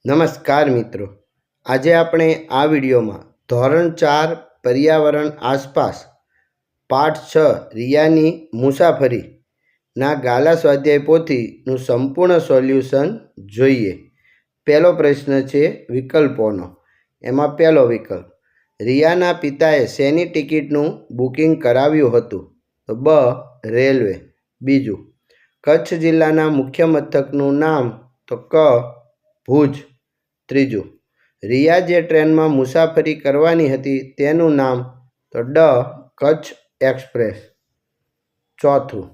નમસ્કાર મિત્રો, આજે આપણે આ વિડીયોમાં ધોરણ 4 પર્યાવરણ આસપાસ પાઠ 6 રિયાની મુસાફરીના ગાલા સ્વાધ્યાય પોથીનું સંપૂર્ણ સોલ્યુશન જોઈએ. પહેલો પ્રશ્ન છે વિકલ્પોનો. એમાં પહેલો વિકલ્પ, રિયાના પિતાએ શેની ટિકિટનું બુકિંગ કરાવ્યું હતું? તો બ. રેલવે. બીજું, કચ્છ જિલ્લાના મુખ્ય મથકનું નામ? તો ક. ભુજ. ત્રીજું, રિયા જે ટ્રેનમાં મુસાફરી કરવાની હતી તેનું નામ? તો ડ. કચ્છ એક્સપ્રેસ. ચોથું,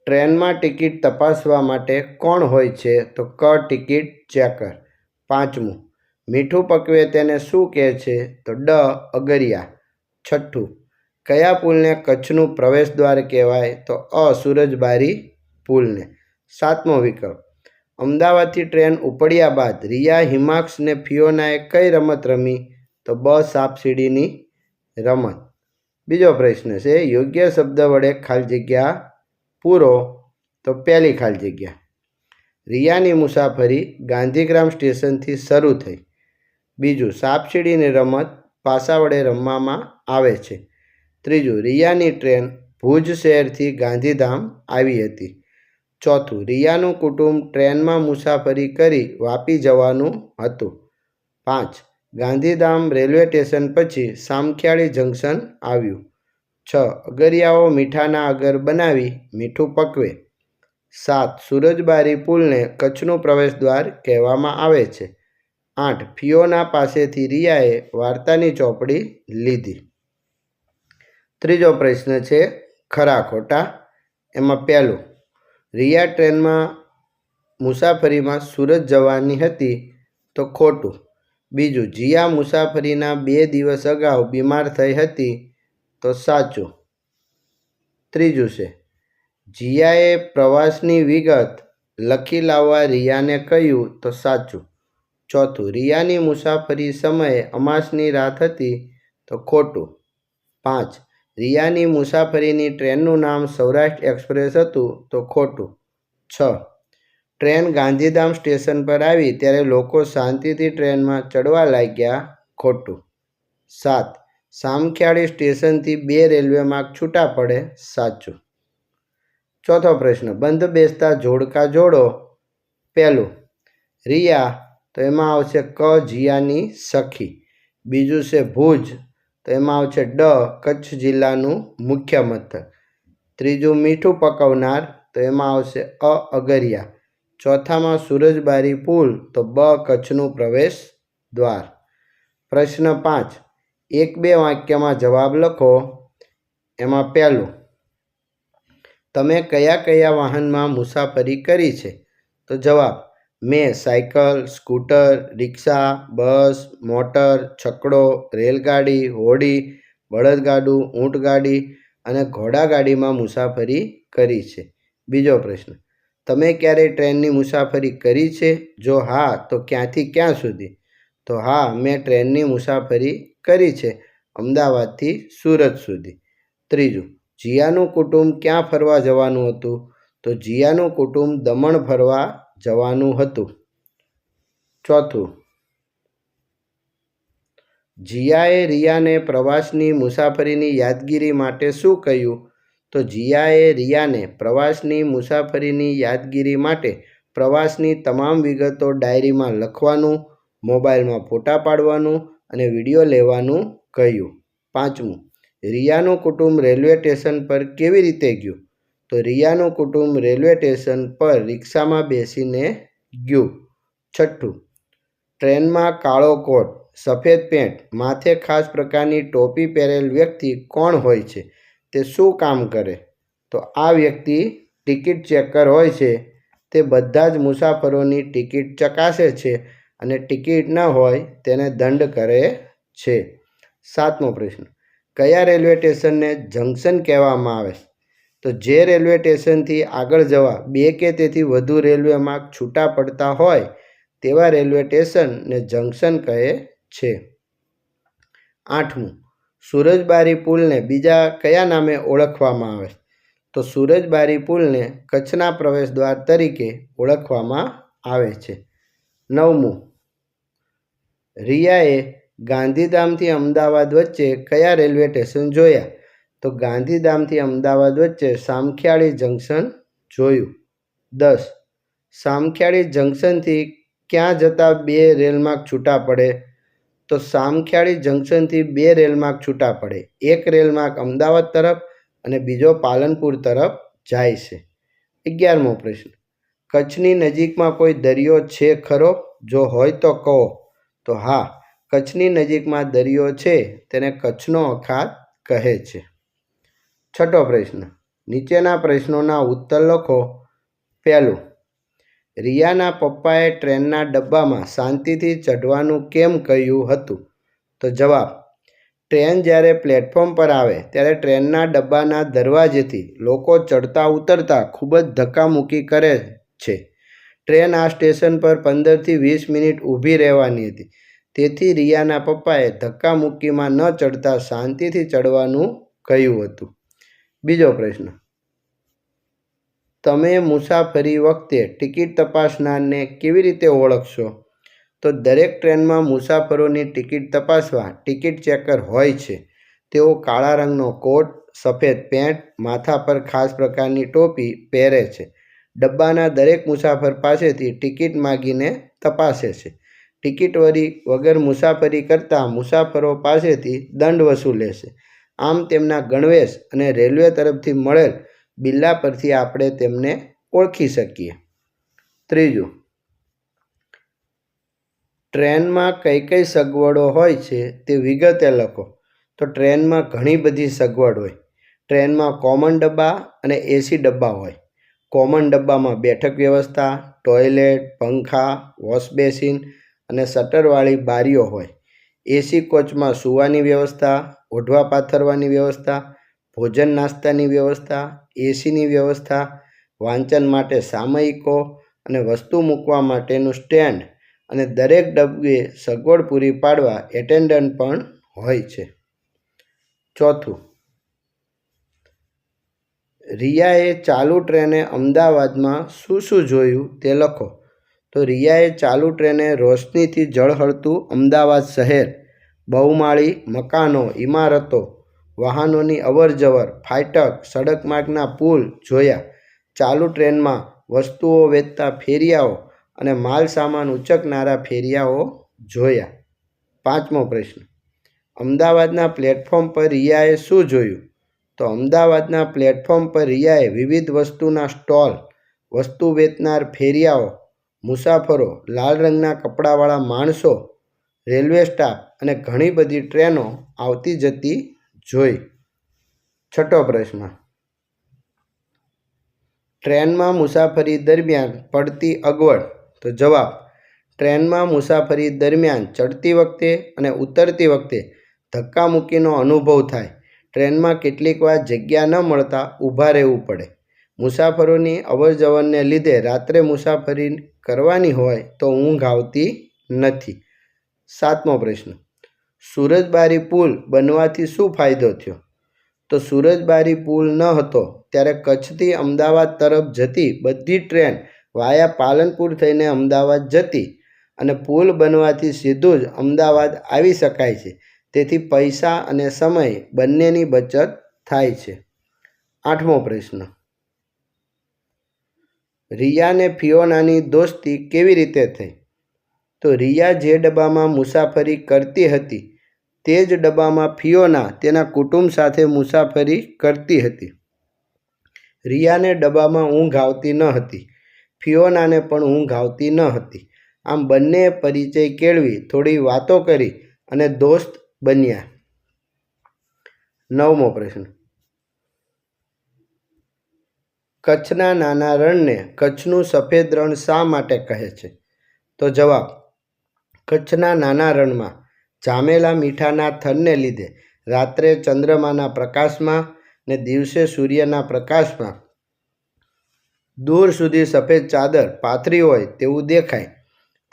ટ્રેનમાં ટિકિટ તપાસવા માટે કોણ હોય છે? તો ક. Ticket checker. પાંચમું, મીઠું પકવે તેને શું કહે છે? તો ડ. અગરિયા. છઠ્ઠું, કયા પુલને કચ્છનું પ્રવેશદ્વાર કહેવાય? તો અ. સુરજબારી પુલને. સાતમો વિકલ્પ, અમદાવાદથી ટ્રેન ઉપડ્યા બાદ રિયા, હિમાક્ષ ને ફિયોનાએ કઈ રમત રમી? તો બ. સાપસીડીની રમત. બીજો પ્રશ્ન છે યોગ્ય શબ્દ વડે ખાલી જગ્યા પૂરો. તો પહેલી ખાલી જગ્યા, રિયાની મુસાફરી ગાંધીગ્રામ સ્ટેશનથી શરૂ થઈ. બીજું, સાપસીડીની રમત પાસા વડે રમવામાં આવે છે. ત્રીજું, રિયાની ટ્રેન ભુજ શહેરથી ગાંધીધામ આવી હતી. ચોથું, રિયાનું કુટુંબ ટ્રેનમાં મુસાફરી કરી વાપી જવાનું હતું. 5. ગાંધીધામ રેલવે સ્ટેશન પછી સામખિયાળી જંકશન આવ્યું. 6. અગરિયાઓ મીઠાના અગર બનાવી મીઠું પકવે. 7. સુરજબારી પુલને કચ્છનું પ્રવેશદ્વાર કહેવામાં આવે છે. 8. ફિયોના પાસેથી રિયાએ વાર્તાની ચોપડી લીધી. ત્રીજો પ્રશ્ન છે ખરા ખોટા. એમાં પહેલું, રિયા ટ્રેનમાં મુસાફરીમાં સુરત જવાની હતી. તો ખોટું. બીજું, જીયા મુસાફરીના 2 દિવસ અગાઉ બીમાર થઈ હતી. તો સાચું. ત્રીજું છે જીયાએ પ્રવાસની વિગત લખી લાવવા રિયાને કહ્યું. તો સાચું. ચોથું, રિયાની મુસાફરી સમયે અમાસની રાત હતી. તો ખોટું. 5. રિયાની મુસાફરીની ટ્રેનનું નામ સૌરાષ્ટ્ર એક્સપ્રેસ હતું. તો ખોટું. 6. ટ્રેન ગાંધીધામ સ્ટેશન પર આવી ત્યારે લોકો શાંતિથી ટ્રેનમાં ચડવા લાગ્યા. ખોટું. 7. સામખિયાળી સ્ટેશનથી 2 રેલવે માર્ગ છૂટા પડે. સાચું. ચોથો પ્રશ્ન, બંધ બેસતા જોડકા જોડો. પહેલું, રિયા, તો એમાં આવશે ક. જીયાની સખી. બીજું છે ભુજ, તો એમાં આવશે ડ. કચ્છ જિલ્લાનું મુખ્ય મથક. ત્રીજું, મીઠું પકવનાર, તો એમાં આવશે અ. અગરિયા. ચોથામાં સુરજબારી પુલ, તો બ. કચ્છનું પ્રવેશ દ્વાર. પ્રશ્ન 5, 1-2 વાક્યમાં જવાબ લખો. એમાં પહેલું, તમે કયા કયા વાહનમાં મુસાફરી કરી છે? તો જવાબ, મેં સાયકલ, સ્કૂટર, રિક્ષા, બસ, મોટર, છકડો, રેલગાડી, હોડી, બળદગાડું, ઊંટગાડી અને ઘોડાગાડીમાં મુસાફરી કરી છે. બીજો પ્રશ્ન, તમે ક્યારેય ટ્રેનની મુસાફરી કરી છે? જો હા, તો ક્યાંથી ક્યાં સુધી? તો હા, મેં ટ્રેનની મુસાફરી કરી છે, અમદાવાદથી સુરત સુધી. ત્રીજું, જીયાનું કુટુંબ ક્યાં ફરવા જવાનું હતું? તો જીયાનું કુટુંબ દમણ ફરવા જવાનું હતું. ચોથું, જીયાએ રિયાને પ્રવાસની મુસાફરીની યાદગીરી માટે શું કહ્યું? તો જીયાએ રિયાને પ્રવાસની મુસાફરીની યાદગીરી માટે પ્રવાસની તમામ વિગતો ડાયરીમાં લખવાનું, મોબાઈલમાં ફોટા પાડવાનું અને વિડીયો લેવાનું કહ્યું. પાંચમું, રિયાનું કુટુંબ રેલવે સ્ટેશન પર કેવી રીતે ગયું? તો રિયાનું કુટુંબ રેલવે સ્ટેશન પર રિક્ષામાં બેસીને ગયું. છઠ્ઠું, ટ્રેનમાં કાળો કોટ, સફેદ પેન્ટ, માથે ખાસ પ્રકારની ટોપી પહેરેલ વ્યક્તિ કોણ હોય છે? તે શું કામ કરે? તો આ વ્યક્તિ ટિકિટ ચેકર હોય છે. તે બધા જ મુસાફરોની ટિકિટ ચકાસે છે અને ટિકિટ ન હોય તેને દંડ કરે છે. સાતમો પ્રશ્ન, કયા રેલવે સ્ટેશનને જંકશન કહેવામાં આવે? તો જે રેલવે સ્ટેશનથી આગળ જવા 2 કે તેથી વધુ રેલવે માર્ગ છૂટા પડતા હોય તેવા રેલવે સ્ટેશનને જંકશન કહે છે. આઠમું, સુરજબારી પુલને બીજા કયા નામે ઓળખવામાં આવે? તો સુરજબારી પુલને કચ્છના પ્રવેશદ્વાર તરીકે ઓળખવામાં આવે છે. 9મું, રિયાએ ગાંધીધામથી અમદાવાદ વચ્ચે કયા રેલવે સ્ટેશન જોયા? તો ગાંધીધામથી અમદાવાદ વચ્ચે સામખિયાળી જંકશન જોયું. 10, સામખિયાળી જંકશનથી ક્યાં જતા 2 રેલમાર્ગ છૂટા પડે? તો સામખિયાળી જંકશનથી 2 રેલમાર્ગ છૂટા પડે. એક રેલમાર્ગ અમદાવાદ તરફ અને બીજો પાલનપુર તરફ જાય છે. 11મો પ્રશ્ન, કચ્છની નજીકમાં કોઈ દરિયો છે ખરો? જો હોય તો કહો. તો હા, કચ્છની નજીકમાં દરિયો છે, તેને કચ્છનો અખાત કહે છે. 6થો પ્રશ્ન, નીચેના પ્રશ્નોના ઉત્તર લખો. પહેલું, રિયાના પપ્પાએ ટ્રેનના ડબ્બામાં શાંતિથી ચઢવાનું કેમ કહ્યું હતું? તો જવાબ, ટ્રેન જ્યારે પ્લેટફોર્મ પર આવે ત્યારે ટ્રેનના ડબ્બાના દરવાજેથી લોકો ચડતા ઉતરતા ખૂબ જ ધક્કામુક્કી કરે છે. ટ્રેન આ સ્ટેશન પર 15થી 20 મિનિટ ઊભી રહેવાની હતી. તેથી રિયાના પપ્પાએ ધક્કામુક્કીમાં ન ચડતા શાંતિથી ચડવાનું કહ્યું હતું. બીજો પ્રશ્ન, તમે મુસાફરી વખતે ટિકિટ તપાસનારને કેવી રીતે ઓળખશો? તો દરેક ટ્રેનમાં મુસાફરોની ટિકિટ તપાસવા ટિકિટ ચેકર હોય છે. તેઓ કાળા રંગનો કોટ, સફેદ પેન્ટ, માથા પર ખાસ પ્રકારની ટોપી પહેરે છે. ડબ્બાના દરેક મુસાફર પાસેથી ટિકિટ માગીને તપાસે છે. ટિકિટ વગર મુસાફરી કરતા મુસાફરો પાસેથી દંડ વસૂલે છે. આમ તેમના ગણવેશ અને રેલવે તરફથી મળેલ બિલ્લા પરથી આપણે તેમને ઓળખી શકીએ. ત્રીજું, ટ્રેનમાં કઈ કઈ સગવડો હોય છે તે વિગતે લખો. તો ટ્રેનમાં ઘણી બધી સગવડ હોય. ટ્રેનમાં કોમન ડબ્બા અને એસી ડબ્બા હોય. કોમન ડબ્બામાં બેઠક વ્યવસ્થા, ટોયલેટ, પંખા, વોશ બેસિન અને શટરવાળી બારીઓ હોય. એસી કોચમાં સૂવાની વ્યવસ્થા, ઓઢવા પાથરવાની વ્યવસ્થા, ભોજન નાસ્તાની વ્યવસ્થા, એસીની વ્યવસ્થા, વાંચન માટે સામયિકો અને વસ્તુ મૂકવા માટેનું સ્ટેન્ડ અને દરેક ડબ્બે સગવડ પૂરી પાડવા એટેન્ડન્ટ પણ હોય છે. ચોથું, રિયાએ ચાલુ ટ્રેને અમદાવાદમાં શું શું જોયું તે લખો. તો રિયાએ ચાલુ ટ્રેને રોશનીથી ઝળહળતું અમદાવાદ શહેર, બહુમાળી મકાનો, ઇમારતો, વાહનોની અવરજવર, ફાટક, સડક માર્ગના પુલ જોયા. ચાલુ ટ્રેનમાં વસ્તુઓ વેચતા ફેરિયાઓ અને માલ સામાન ઉંચકનારા ફેરિયાઓ જોયા. 5મો પ્રશ્ન, અમદાવાદના પ્લેટફોર્મ પર રિયાએ શું જોયું? તો અમદાવાદના પ્લેટફોર્મ પર રિયાએ વિવિધ વસ્તુના સ્ટોલ, વસ્તુ વેચનાર ફેરિયાઓ, મુસાફરો, લાલ રંગના કપડાવાળા માણસો, રેલવે સ્ટાફ અને ઘણી બધી ટ્રેનો આવતી જતી જોઈ. 6થો પ્રશ્ન, ટ્રેનમાં મુસાફરી દરમિયાન પડતી અગવડ? તો જવાબ, ટ્રેનમાં મુસાફરી દરમિયાન ચડતી વખતે અને ઉતરતી વખતે ધક્કામુક્કીનો અનુભવ થાય. ટ્રેનમાં કેટલીક વાર જગ્યા ન મળતા ઊભા રહેવું પડે. મુસાફરોની અવરજવરને લીધે રાત્રે મુસાફરી કરવાની હોય તો ઊંઘ આવતી નથી. 7મો પ્રશ્ન, સુરજબારી પુલ બનવાથી શું ફાયદો થયો? તો સુરજબારી પુલ ન હતો ત્યારે કચ્છથી અમદાવાદ તરફ જતી બધી ટ્રેન વાયા પાલનપુર થઈને અમદાવાદ જતી અને પુલ બનવાથી સીધું જ અમદાવાદ આવી શકાય છે. તેથી પૈસા અને સમય બંનેની બચત થાય છે. 8મો પ્રશ્ન, રિયાને ફિયોનાની દોસ્તી કેવી રીતે થઈ? તો રિયા જે ડબ્બામાં મુસાફરી કરતી હતી તે જ ડબ્બામાં ફિયોના તેના કુટુંબ સાથે મુસાફરી કરતી હતી. રિયાને ડબ્બામાં ઊંઘ આવતી ન હતી. ફિયોનાને પણ ઊંઘ આવતી ન હતી. આમ બંનેએ પરિચય કેળવી થોડી વાતો કરી અને દોસ્ત બન્યા. 9મો પ્રશ્ન, કચ્છના નાના રણને કચ્છનું સફેદ રણ શા માટે કહે છે? તો જવાબ, કચ્છના નાના રણમાં જામેલા મીઠાના થરને લીધે રાત્રે ચંદ્રમાના પ્રકાશમાં ને દિવસે સૂર્યના પ્રકાશમાં દૂર સુધી સફેદ ચાદર પાથરી હોય તેવું દેખાય.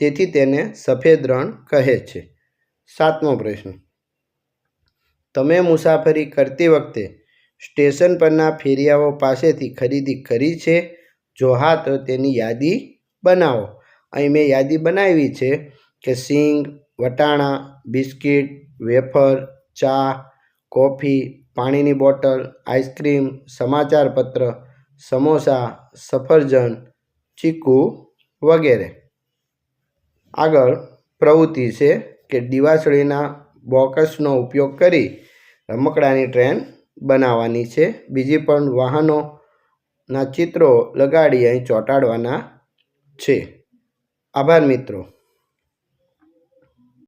તેથી તેને સફેદ રણ કહે છે. 7મો પ્રશ્ન, તમે મુસાફરી કરતી વખતે સ્ટેશન પરના ફેરિયાઓ પાસેથી ખરીદી કરી છે? જો હા તો તેની યાદી બનાવો. અહીં મેં યાદી બનાવી છે કે સિંગ, વટાણા, બિસ્કિટ, વેફર, ચા, કોફી, પાણીની બોટલ, આઈસ્ક્રીમ, સમાચારપત્ર, સમોસા, સફરજન, ચીકુ વગેરે. આગળ પ્રવૃત્તિ છે કે દિવાસળીના બોક્સનો ઉપયોગ કરી રમકડાની ટ્રેન બનાવવાની છે. બીજી પણ વાહનોના ચિત્રો લગાડી અહીં ચોંટાડવાના છે. આભાર મિત્રો.